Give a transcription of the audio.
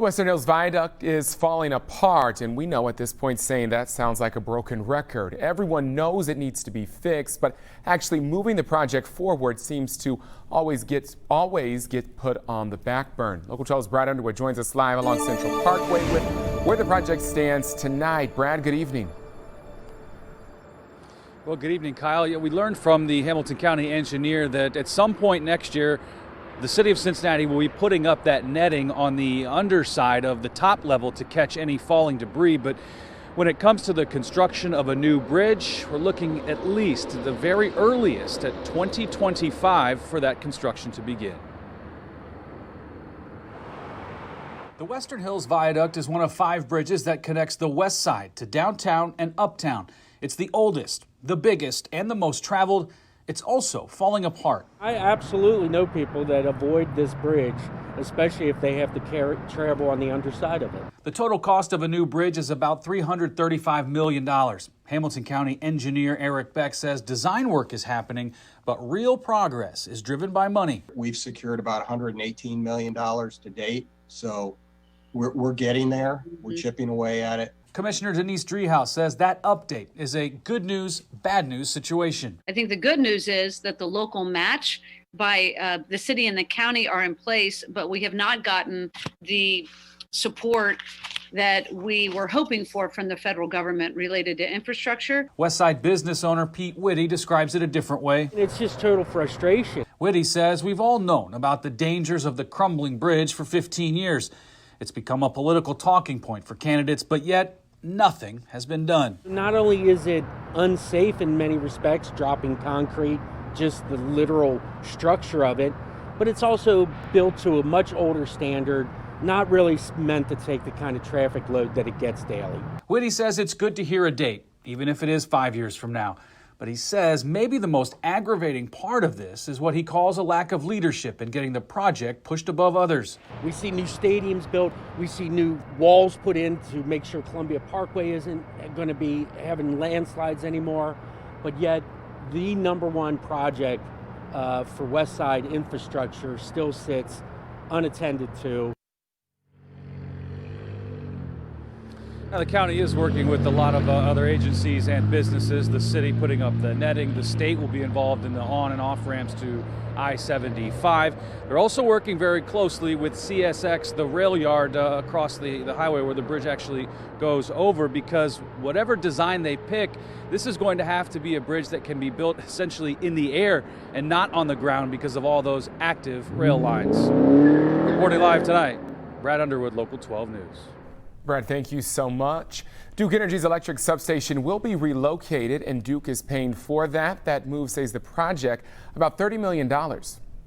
The Western Hills Viaduct is falling apart, and we know at this point saying that sounds like a broken record. Everyone knows it needs to be fixed, but actually moving the project forward seems to always get put on the back burner. Local 12's Brad Underwood joins us live along Central Parkway with where the project stands tonight. Brad, good evening. Well, good evening, Kyle. Yeah, we learned from the Hamilton County engineer that at some point next year, the city of Cincinnati will be putting up that netting on the underside of the top level to catch any falling debris. But when it comes to the construction of a new bridge, we're looking at least the very earliest at 2025 for that construction to begin. The Western Hills Viaduct is one of 5 bridges that connects the west side to downtown and uptown. It's the oldest, the biggest, and the most traveled. It's also falling apart. I absolutely know people that avoid this bridge, especially if they have to travel on the underside of it. The total cost of a new bridge is about $335 million. Hamilton County engineer Eric Beck says design work is happening, but real progress is driven by money. We've secured about $118 million to date, so we're getting there. We're chipping away at it. Commissioner Denise Driehaus says that update is a good news, bad news situation. I think the good news is that the local match by the city and the county are in place, but we have not gotten the support that we were hoping for from the federal government related to infrastructure. Westside business owner Pete Whitty describes it a different way. It's just total frustration. Whitty says we've all known about the dangers of the crumbling bridge for 15 years. It's become a political talking point for candidates, but yet nothing has been done. Not only is it unsafe in many respects, dropping concrete, just the literal structure of it, but it's also built to a much older standard, not really meant to take the kind of traffic load that it gets daily. Whitty says it's good to hear a date, even if it is 5 years from now. But he says maybe the most aggravating part of this is what he calls a lack of leadership in getting the project pushed above others. We see new stadiums built. We see new walls put in to make sure Columbia Parkway isn't going to be having landslides anymore. But yet the #1 project for West Side infrastructure still sits unattended to. Now, the county is working with a lot of other agencies and businesses. The city putting up the netting. The state will be involved in the on and off ramps to I-75. They're also working very closely with CSX, the rail yard across the highway where the bridge actually goes over, because whatever design they pick, this is going to have to be a bridge that can be built essentially in the air and not on the ground because of all those active rail lines. Reporting live tonight, Brad Underwood, Local 12 News. Brad, thank you so much. Duke Energy's electric substation will be relocated, and Duke is paying for that. That move saves the project about $30 million.